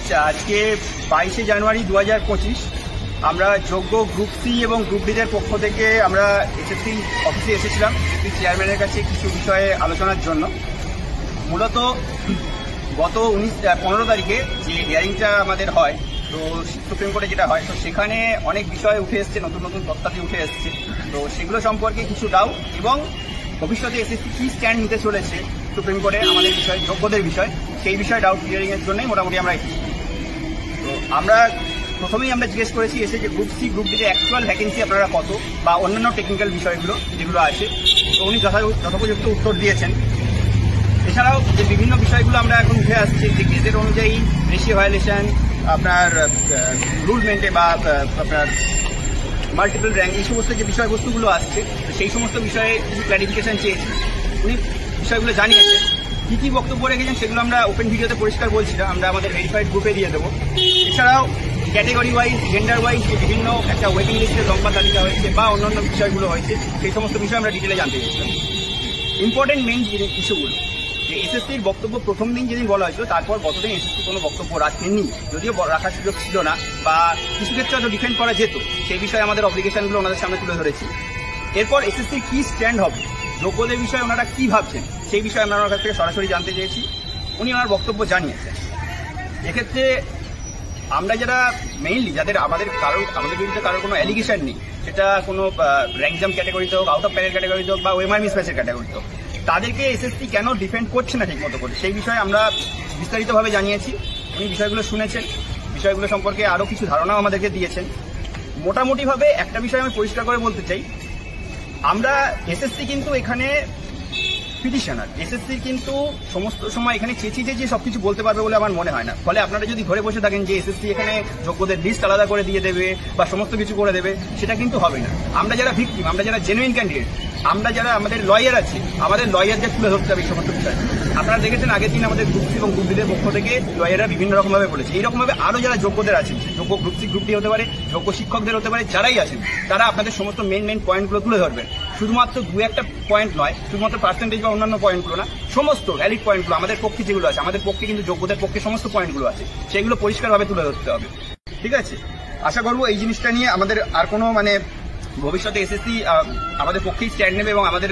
আচ্ছা, আজকে 22শে জানুয়ারি 2025 আমরা যোগ্য গ্রুপ সি এবং গ্রুপ ডিদের পক্ষ থেকে আমরা এসএসসি অফিসে এসেছিলাম চেয়ারম্যানের কাছে কিছু বিষয়ে আলোচনার জন্য। মূলত গত 15 তারিখে যে হিয়ারিংটা আমাদের হয়, তো সুপ্রিম কোর্টে যেটা হয়, তো সেখানে অনেক বিষয় উঠে এসছে, নতুন নতুন তথ্যাদি উঠে এসছে। তো সেগুলো সম্পর্কে কিছু ডাউট এবং ভবিষ্যতে এসএসসি কি স্ট্যান্ড নিতে চলেছে সুপ্রিম কোর্টে আমাদের বিষয়, যোগ্যদের বিষয়, সেই বিষয়ে ডাউট ক্লিয়ারিংয়ের জন্যই মোটামুটি আমরা এসেছি। তো আমরা প্রথমেই আমরা জিজ্ঞেস করেছি এসে যে গ্রুপ সি গ্রুপ ডিতে অ্যাকচুয়াল ভ্যাকেন্সি আপনারা কত, বা অন্যান্য টেকনিক্যাল বিষয়গুলো যেগুলো আছে, তো উনি যথোপযুক্ত উত্তর দিয়েছেন। এছাড়াও যে বিভিন্ন বিষয়গুলো আমরা এখন উঠে আসছি, যে কেসের অনুযায়ী রেশিও ভায়োলেশন, আপনার রুল মেন্টে বা আপনার মাল্টিপল র্যাঙ্ক, এই সমস্ত যে বিষয়বস্তুগুলো আসছে, সেই সমস্ত বিষয়ে কিছু ক্ল্যারিফিকেশন চেয়েছি। উনি বিষয়গুলো জানিয়েছেন, কী কী বক্তব্য রেখেছেন সেগুলো আমরা ওপেন ভিডিওতে পরিষ্কার বলছি না, আমরা আমাদের ভেরিফাইড গ্রুপে দিয়ে দেবো। এছাড়াও ক্যাটেগরি ওয়াইজ, জেন্ডার ওয়াইজ যে বিভিন্ন একটা ওয়েটিং লিস্টের লম্বা তালিকা হয়েছে বা অন্যান্য বিষয়গুলো হয়েছে, সেই সমস্ত বিষয় আমরা ডিটেলে জানতে চেয়েছিলাম। ইম্পর্টেন্ট মেইন ইস্যুগুলো যে এসএসসির বক্তব্য প্রথম দিন যেদিন বলা হয়েছিল, তারপর গতদিন এসএসসি কোনো বক্তব্য রাখেননি, যদিও রাখার সুযোগ ছিল না বা কিছু ক্ষেত্রে হয়তো ডিফেন্ড করা যেত, সেই বিষয়ে আমাদের অব্লিগেশনগুলো ওনাদের সামনে তুলে ধরেছি। এরপর এসএসসির কি স্ট্যান্ড হবে, যোগ্যদের বিষয়ে ওনারা কি ভাবছেন, সেই বিষয়ে আমরা ওনার কাছ থেকে সরাসরি জানতে চেয়েছি। উনি ওনার বক্তব্য জানিয়েছেন। এক্ষেত্রে আমরা যারা মেইনলি যাদের আমাদের বিরুদ্ধে কারোর কোনো অ্যালিগেশন নেই, সেটা কোনো র্যাঙ্কজাম ক্যাটাগরিতে হোক, আউট অফ প্যানেল ক্যাটাগরিতে হোক বা ওএমআর মিসম্যাচের ক্যাটাগরিতে হোক, তাদেরকে এসএসসি কেন ডিফেন্ড করছে না ঠিক মতো করে, সেই বিষয়ে আমরা বিস্তারিতভাবে জানিয়েছি। উনি বিষয়গুলো শুনেছেন, বিষয়গুলো সম্পর্কে আরও কিছু ধারণাও আমাদেরকে দিয়েছেন। মোটামুটিভাবে একটা বিষয় আমি পরিষ্কার করে বলতে চাই, আমরা এসএসসি কিন্তু এখানে পিটিশনার, এসএসসি কিন্তু সমস্ত সময় এখানে চেঁচিয়ে সবকিছু বলতে পারবে বলে আমার মনে হয় না। ফলে আপনারা যদি ঘরে বসে থাকেন যে এসএসসি এখানে যোগ্যদের লিস্ট আলাদা করে দিয়ে দেবে বা সমস্ত কিছু করে দেবে, সেটা কিন্তু হবে না। আমরা যারা ভিকটিম, আমরা যারা জেনুইন ক্যান্ডিডেট, আমরা যারা আমাদের লয়ার আছে, আমাদের লয়ারদের তুলে ধরতে হবে এই সমস্ত বিষয়। আপনারা দেখেছেন আগের দিন আমাদের গ্রুপ সি এবং গ্রুপ ডিদের পক্ষ থেকে লয়াররা বিভিন্ন রকমভাবে বলেছে। এইরকমভাবে আরও যারা যোগ্যদের আছেন, যোগ্য গ্রুপ সি গ্রুপ ডি হতে পারে, যোগ্য শিক্ষকদের হতে পারে, যারাই আছেন, তারা আপনাদের সমস্ত মেইন পয়েন্টগুলো তুলে ধরবেন। শুধুমাত্র দু একটা পয়েন্ট নয়, শুধুমাত্র পার্সেন্টেজ বা অন্যান্য পয়েন্টগুলো না, সমস্ত ভ্যালিড পয়েন্টগুলো আমাদের পক্ষে যেগুলো আছে, আমাদের পক্ষে কিন্তু যোগ্যদের পক্ষে সমস্ত পয়েন্টগুলো আছে, সেগুলো পরিষ্কারভাবে তুলে ধরতে হবে। ঠিক আছে, আশা করবো এই জিনিসটা নিয়ে আমাদের আর কোনো ভবিষ্যতে এসএসসি আমাদের পক্ষেই স্ট্যান্ড নেবে এবং আমাদের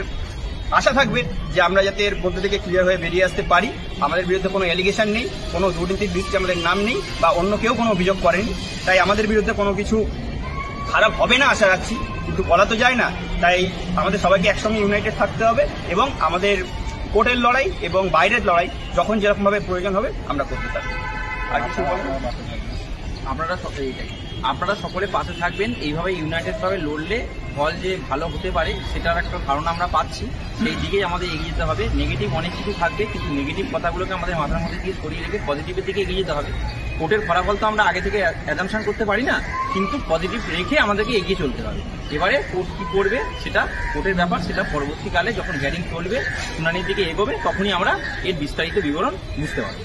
আশা থাকবে যে আমরা যাতে এর মধ্যে থেকে ক্লিয়ার হয়ে বেরিয়ে আসতে পারি। আমাদের বিরুদ্ধে কোনো অ্যালিগেশন নেই, কোনো দুর্নীতির লিস্টে আমাদের নাম নেই বা অন্য কেউ কোনো অভিযোগ করেনি, তাই আমাদের বিরুদ্ধে কোনো কিছু খারাপ হবে না আশা রাখছি। কিন্তু বলা তো যায় না, তাই আমাদের সবাইকে একসঙ্গে ইউনাইটেড থাকতে হবে এবং আমাদের কোর্টের লড়াই এবং বাইরের লড়াই যখন যেরকমভাবে প্রয়োজন হবে আমরা করতে থাকবো। আর কিছু আপনারা সকলে পাশে থাকবেন। এইভাবে ইউনাইটেডভাবে লড়লে ফল যে ভালো হতে পারে সেটার একটা ধারণা আমরা পাচ্ছি, সেই দিকেই আমাদের এগিয়ে যেতে হবে। নেগেটিভ অনেক কিছু থাকবে, কিন্তু নেগেটিভ কথাগুলোকে আমাদের মাথার মধ্যে দিয়ে সরিয়ে রেখে পজিটিভের দিকে এগিয়ে যেতে হবে। কোর্টের ফলাফল তো আমরা আগে থেকে অ্যাজাম্পশন করতে পারি না, কিন্তু পজিটিভ রেখে আমাদেরকে এগিয়ে চলতে হবে। এবারে কোর্ট কী করবে সেটা কোর্টের ব্যাপার, সেটা পরবর্তীকালে যখন হিয়ারিং চলবে, শুনানির দিকে এগোবে, তখনই আমরা এর বিস্তারিত বিবরণ বুঝতে পারব।